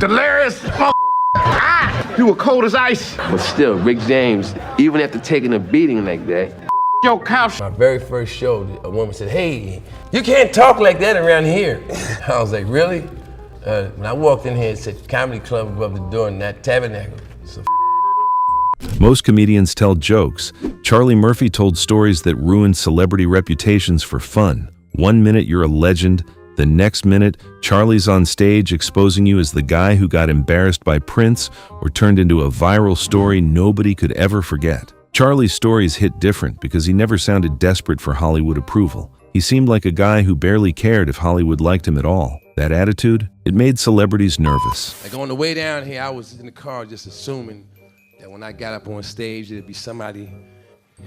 Delirious. You were cold as ice. But still, Rick James, even after taking a beating like that, Your couch. my very first show, a woman said, "Hey, you can't talk like that around here." I was like, "Really?" When I walked in here, it said comedy club above the door in that tabernacle. So Most comedians tell jokes. Charlie Murphy told stories that ruined celebrity reputations for fun. One minute you're a legend, the next minute Charlie's on stage exposing you as the guy who got embarrassed by Prince or turned into a viral story nobody could ever forget. Charlie's stories hit different because he never sounded desperate for Hollywood approval. He seemed like a guy who barely cared if Hollywood liked him at all. That attitude, it made celebrities nervous. like on the way down here, I was in the car just assuming that when I got up on stage, there'd be somebody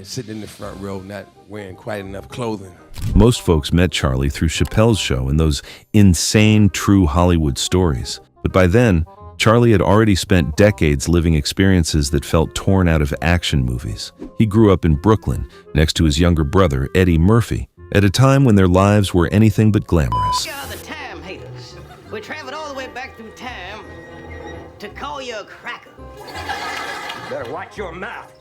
sitting in the front row not wearing quite enough clothing. Most folks met Charlie through Chappelle's show and those insane true Hollywood stories. But by then, Charlie had already spent decades living experiences that felt torn out of action movies. He grew up in Brooklyn, next to his younger brother, Eddie Murphy, at a time when their lives were anything but glamorous. You're the time haters. We traveled all the way back through time to call you a cracker. Better watch your mouth.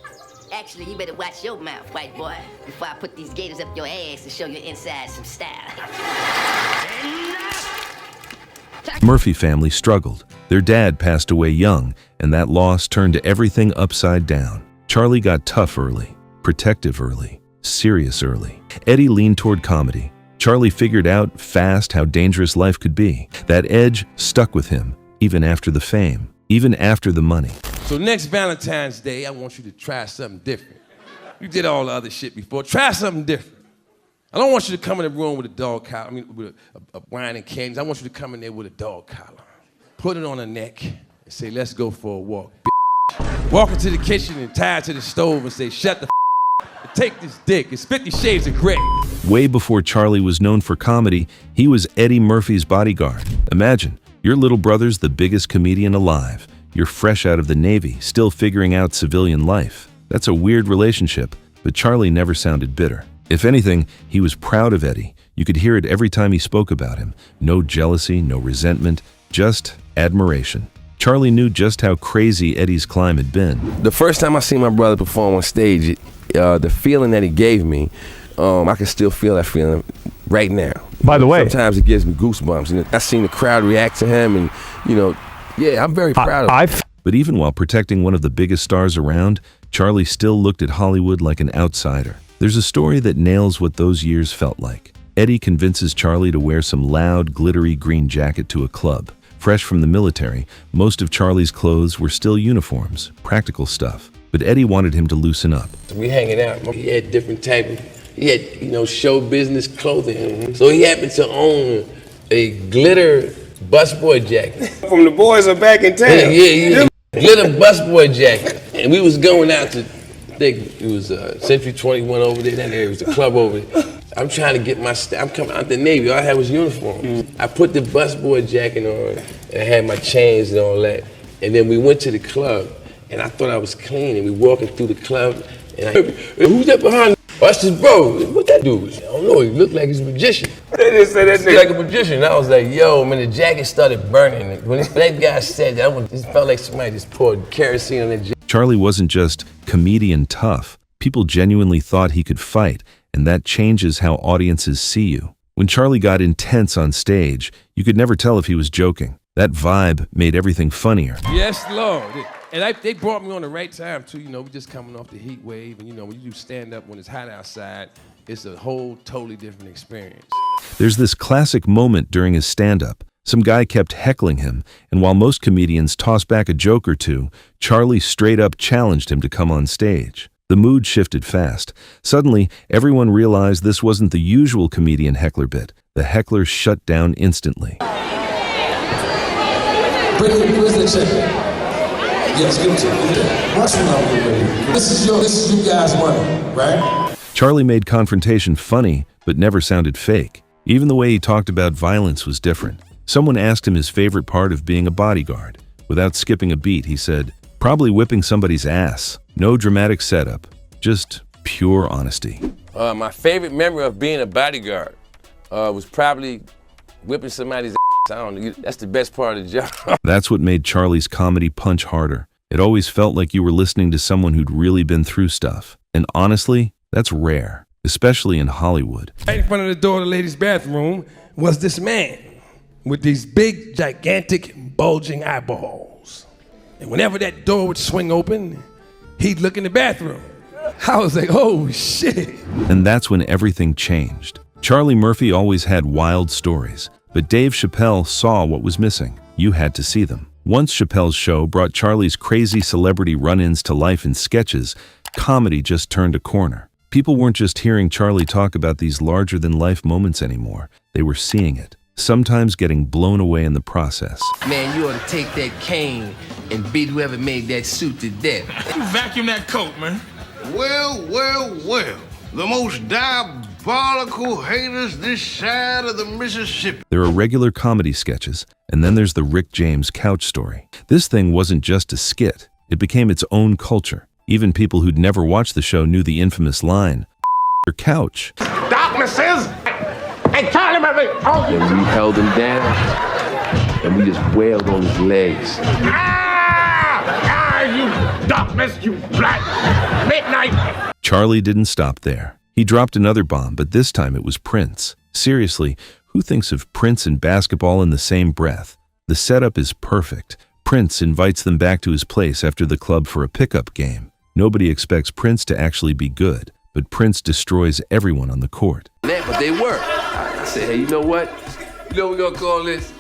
Actually, you better watch your mouth, white boy, before I put these gators up your ass to show you inside some style. Murphy family struggled. Their dad passed away young, and that loss turned everything upside down. Charlie got tough early, protective early, serious early. Eddie leaned toward comedy. Charlie figured out fast how dangerous life could be. That edge stuck with him, even after the fame, even after the money. So next Valentine's Day, I want you to try something different. You did all the other shit before. Try something different. I don't want you to come in the room with a dog collar, with a wine and candies. I want you to come in there with a dog collar. Put it on her neck and say, "Let's go for a walk, bitch." Walk into the kitchen and tie it to the stove and say, "Shut the and take this dick. It's 50 Shades of Grey." Way before Charlie was known for comedy, he was Eddie Murphy's bodyguard. Imagine, your little brother's the biggest comedian alive. You're fresh out of the Navy, still figuring out civilian life. That's a weird relationship, but Charlie never sounded bitter. If anything, he was proud of Eddie. You could hear it every time he spoke about him. No jealousy, no resentment, just admiration. Charlie knew just how crazy Eddie's climb had been. The first time I seen my brother perform on stage, the feeling that he gave me, I can still feel that feeling right now. By the way, sometimes it gives me goosebumps. And I seen the crowd react to him, and yeah, I'm very proud of him. But even while protecting one of the biggest stars around, Charlie still looked at Hollywood like an outsider. There's a story that nails what those years felt like. Eddie convinces Charlie to wear some loud, glittery green jacket to a club. Fresh from the military, most of Charlie's clothes were still uniforms, practical stuff. But Eddie wanted him to loosen up. We hanging out. He had different type of, he had, show business clothing. So he happened to own a glitter busboy jacket. From the boys are back in town. Yeah. Glitter busboy jacket. And we was going out to, I think it was Century 21 over there. That area was the club over there. I'm trying to get my I'm coming out the Navy. All I had was uniform. I put the busboy jacket on, and I had my chains and all that. And then we went to the club, and I thought I was clean. And we walking through the club, and I heard, "Who's that behind me?" Oh, that's his bro. What that dude? I don't know. He looked like he's a magician. They just said that nigga like a magician. I was like, yo, man, the jacket started burning. When that guy said that, it felt like somebody just poured kerosene on that jacket. Charlie wasn't just comedian tough. People genuinely thought he could fight, and that changes how audiences see you. When Charlie got intense on stage, you could never tell if he was joking. That vibe made everything funnier. Yes, Lord. And they brought me on the right time, too. We just coming off the heat wave. And, when you do stand up when it's hot outside, it's a whole totally different experience. There's this classic moment during his stand-up. Some guy kept heckling him, and while most comedians tossed back a joke or two, Charlie straight up challenged him to come on stage. The mood shifted fast. Suddenly, everyone realized this wasn't the usual comedian heckler bit. The heckler shut down instantly. Where's the check? Yes, give it to me. Watch me. This is you guys' money, right? Charlie made confrontation funny, but never sounded fake. Even the way he talked about violence was different. Someone asked him his favorite part of being a bodyguard. Without skipping a beat, he said, "Probably whipping somebody's ass." No dramatic setup, just pure honesty. My favorite memory of being a bodyguard was probably whipping somebody's ass. I don't know. That's the best part of the job. That's what made Charlie's comedy punch harder. It always felt like you were listening to someone who'd really been through stuff. And honestly, that's rare, especially in Hollywood. Right in front of the door of the ladies' bathroom was this man with these big, gigantic, bulging eyeballs. And whenever that door would swing open, he'd look in the bathroom. I was like, oh, shit. And that's when everything changed. Charlie Murphy always had wild stories, but Dave Chappelle saw what was missing. You had to see them. Once Chappelle's show brought Charlie's crazy celebrity run-ins to life in sketches, comedy just turned a corner. People weren't just hearing Charlie talk about these larger-than-life moments anymore. They were seeing it, sometimes getting blown away in the process. Man, you ought to take that cane and beat whoever made that suit to death. You vacuum that coat, man. Well, well, well. The most diabolical haters this side of the Mississippi. There are regular comedy sketches, and then there's the Rick James couch story. This thing wasn't just a skit. It became its own culture. Even people who'd never watched the show knew the infamous line, your couch. Darkness says, hey, Charlie Murphy. Oh, And we held him down, and we just wailed on his legs. you darkness, you black midnight. Charlie didn't stop there. He dropped another bomb, but this time it was Prince. Seriously, who thinks of Prince and basketball in the same breath? The setup is perfect. Prince invites them back to his place after the club for a pickup game. Nobody expects Prince to actually be good, but Prince destroys everyone on the court. But they were. I said, hey, you know what? You know what we're gonna call this?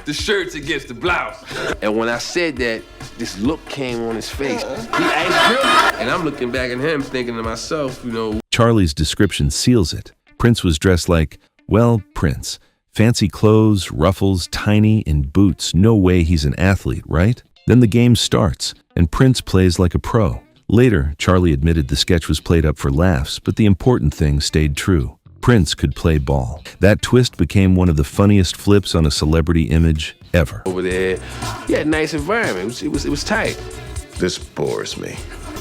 The shirts against the blouse. And when I said that, this look came on his face. He asked really? And I'm looking back at him thinking to myself, you know. Charlie's description seals it. Prince was dressed like, well, Prince. Fancy clothes, ruffles, tiny, and boots. No way he's an athlete, right? Then the game starts, and Prince plays like a pro. Later, Charlie admitted the sketch was played up for laughs, but the important thing stayed true. Prince could play ball. That twist became one of the funniest flips on a celebrity image ever. Over there, he had a nice environment. It was tight. This bores me.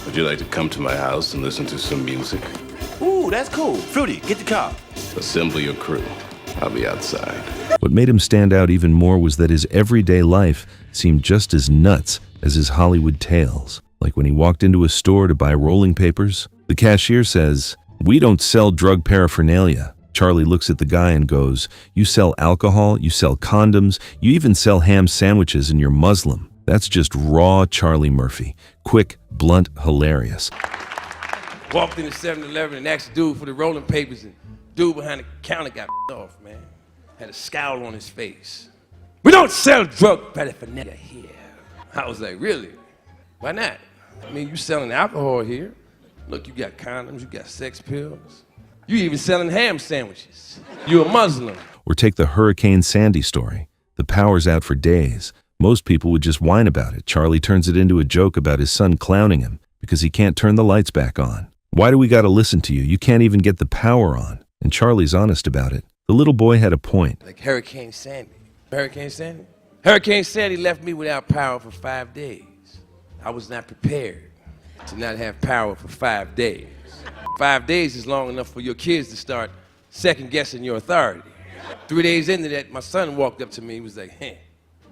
Would you like to come to my house and listen to some music? Ooh, that's cool. Fruity, get the car. Assemble your crew. I'll be outside. What made him stand out even more was that his everyday life seemed just as nuts as his Hollywood tales. Like when he walked into a store to buy rolling papers, the cashier says, "We don't sell drug paraphernalia." Charlie looks at the guy and goes, "You sell alcohol, you sell condoms, you even sell ham sandwiches and you're Muslim." That's just raw Charlie Murphy. Quick, blunt, hilarious. Walked into 7-Eleven and asked the dude for the rolling papers, and dude behind the counter got off, man. Had a scowl on his face. "We don't sell drug paraphernalia here." I was like, really? Why not? I mean, you selling alcohol here. Look, you got condoms, you got sex pills. You even selling ham sandwiches. You a Muslim. Or take the Hurricane Sandy story. The power's out for days. Most people would just whine about it. Charlie turns it into a joke about his son clowning him because he can't turn the lights back on. Why do we gotta listen to you? You can't even get the power on. And Charlie's honest about it. The little boy had a point. Like Hurricane Sandy. Hurricane Sandy? Hurricane Sandy left me without power for 5 days. I was not prepared to not have power for 5 days. 5 days is long enough for your kids to start second-guessing your authority. 3 days into that, my son walked up to me and was like, hey,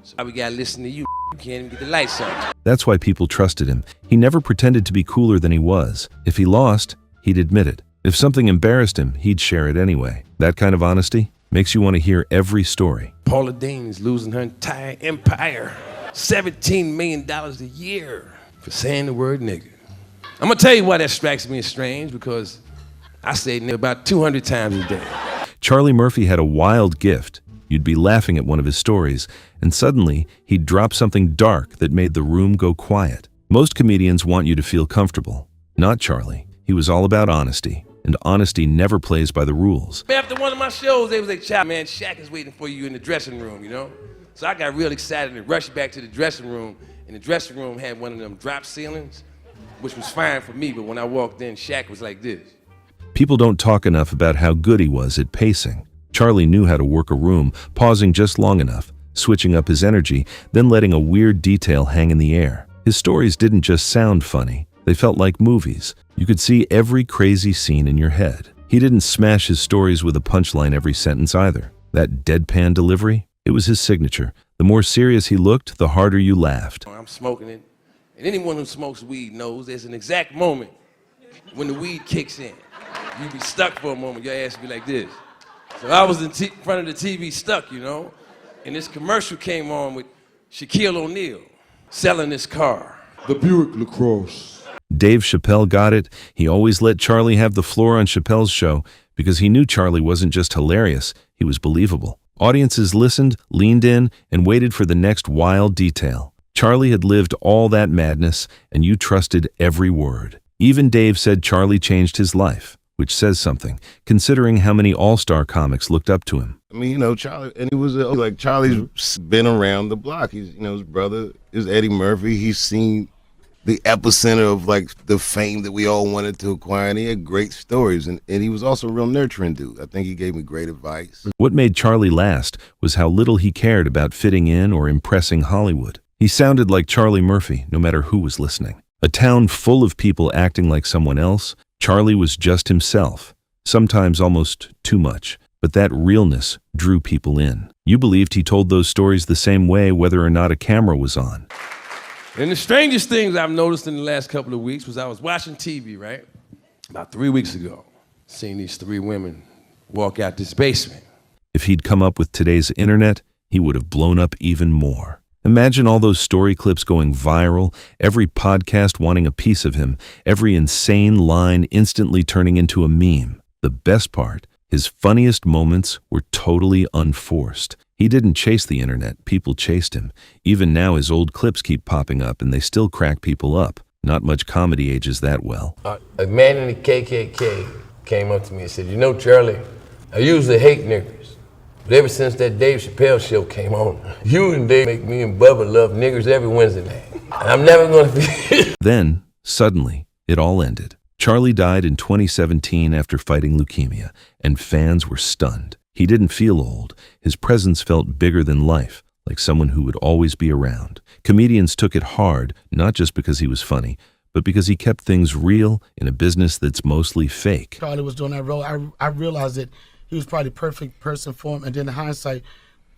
so we gotta listen to you. You can't even get the lights on. That's why people trusted him. He never pretended to be cooler than he was. If he lost, he'd admit it. If something embarrassed him, he'd share it anyway. That kind of honesty makes you want to hear every story. Paula Deen is losing her entire empire. $17 million a year for saying the word nigga. I'm gonna tell you why that strikes me as strange, because I say nigga about 200 times a day. Charlie Murphy had a wild gift. You'd be laughing at one of his stories, and suddenly he'd drop something dark that made the room go quiet. Most comedians want you to feel comfortable. Not Charlie. He was all about honesty, and honesty never plays by the rules. After one of my shows, they was like, "Child, man, Shaq is waiting for you in the dressing room, you know?" So I got real excited and rushed back to the dressing room, and the dressing room had one of them drop ceilings, which was fine for me, but when I walked in, Shaq was like this. People don't talk enough about how good he was at pacing. Charlie knew how to work a room, pausing just long enough, switching up his energy, then letting a weird detail hang in the air. His stories didn't just sound funny. They felt like movies. You could see every crazy scene in your head. He didn't smash his stories with a punchline every sentence either. That deadpan delivery, It was his signature. The more serious he looked, the harder you laughed. I'm smoking it. And anyone who smokes weed knows there's an exact moment when the weed kicks in. You be stuck for a moment, your ass be like this. So I was in front of the TV stuck, you know, and this commercial came on with Shaquille O'Neal selling this car. The Buick LaCrosse. Dave Chappelle got it. He always let Charlie have the floor on Chappelle's show because he knew Charlie wasn't just hilarious, he was believable. Audiences listened, leaned in, and waited for the next wild detail. Charlie had lived all that madness, and you trusted every word. Even Dave said Charlie changed his life, which says something, considering how many all-star comics looked up to him. I mean, you know, Charlie, and he was like, Charlie's been around the block. He's, you know, his brother is Eddie Murphy. He's seen the epicenter of like the fame that we all wanted to acquire, and he had great stories, and he was also a real nurturing dude. I think he gave me great advice. What made Charlie last was how little he cared about fitting in or impressing Hollywood. He sounded like Charlie Murphy, no matter who was listening. A town full of people acting like someone else, Charlie was just himself, sometimes almost too much, but that realness drew people in. You believed he told those stories the same way whether or not a camera was on. And the strangest things I've noticed in the last couple of weeks was I was watching TV, right? About 3 weeks ago, seeing these 3 women walk out this basement. If he'd come up with today's internet, he would have blown up even more. Imagine all those story clips going viral, every podcast wanting a piece of him, every insane line instantly turning into a meme. The best part, his funniest moments were totally unforced. He didn't chase the internet, people chased him. Even now his old clips keep popping up and they still crack people up. Not much comedy ages that well. A man in the KKK came up to me and said, "You know, Charlie, I usually hate niggers. But ever since that Dave Chappelle show came on, you and Dave make me and Bubba love niggers every Wednesday night. And I'm never going to be..." Then, suddenly, it all ended. Charlie died in 2017 after fighting leukemia, and fans were stunned. He didn't feel old. His presence felt bigger than life, like someone who would always be around. Comedians took it hard, not just because he was funny, but because he kept things real in a business that's mostly fake. Charlie was doing that role. I realized that he was probably the perfect person for him. And then in hindsight,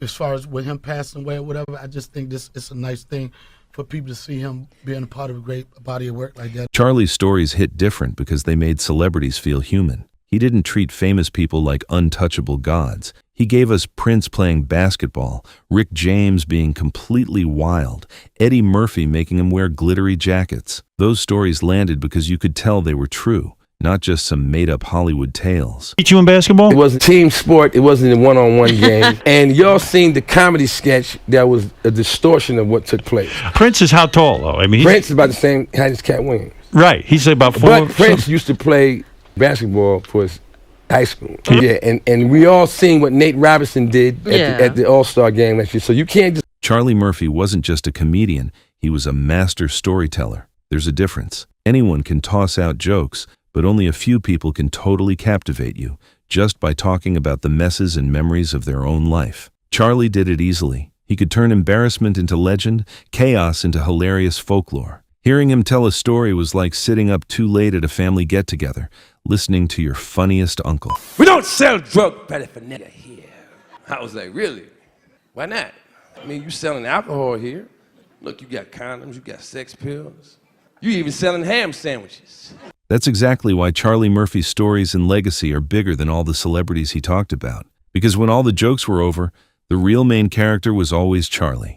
as far as with him passing away or whatever, I just think this is a nice thing for people to see him being a part of a great body of work like that. Charlie's stories hit different because they made celebrities feel human. He didn't treat famous people like untouchable gods. He gave us Prince playing basketball, Rick James being completely wild, Eddie Murphy making him wear glittery jackets. Those stories landed because you could tell they were true, not just some made-up Hollywood tales. Teach you in basketball? It was a team sport. It wasn't a one-on-one game. And y'all seen the comedy sketch that was a distortion of what took place. Prince is how tall, though? I mean, Prince is about the same height as Cat Williams. Right. He's about 4. But Prince used to play basketball for his high school. Yeah, and we all seen what Nate Robinson did at the All-Star game last year. So you can't just... Charlie Murphy wasn't just a comedian. He was a master storyteller. There's a difference. Anyone can toss out jokes, but only a few people can totally captivate you just by talking about the messes and memories of their own life. Charlie did it easily. He could turn embarrassment into legend, chaos into hilarious folklore. Hearing him tell a story was like sitting up too late at a family get-together, listening to your funniest uncle. We don't sell drug paraphernalia here. I was like, really? Why not? I mean, you selling alcohol here. Look, you got condoms, you got sex pills. You even selling ham sandwiches. That's exactly why Charlie Murphy's stories and legacy are bigger than all the celebrities he talked about. Because when all the jokes were over, the real main character was always Charlie.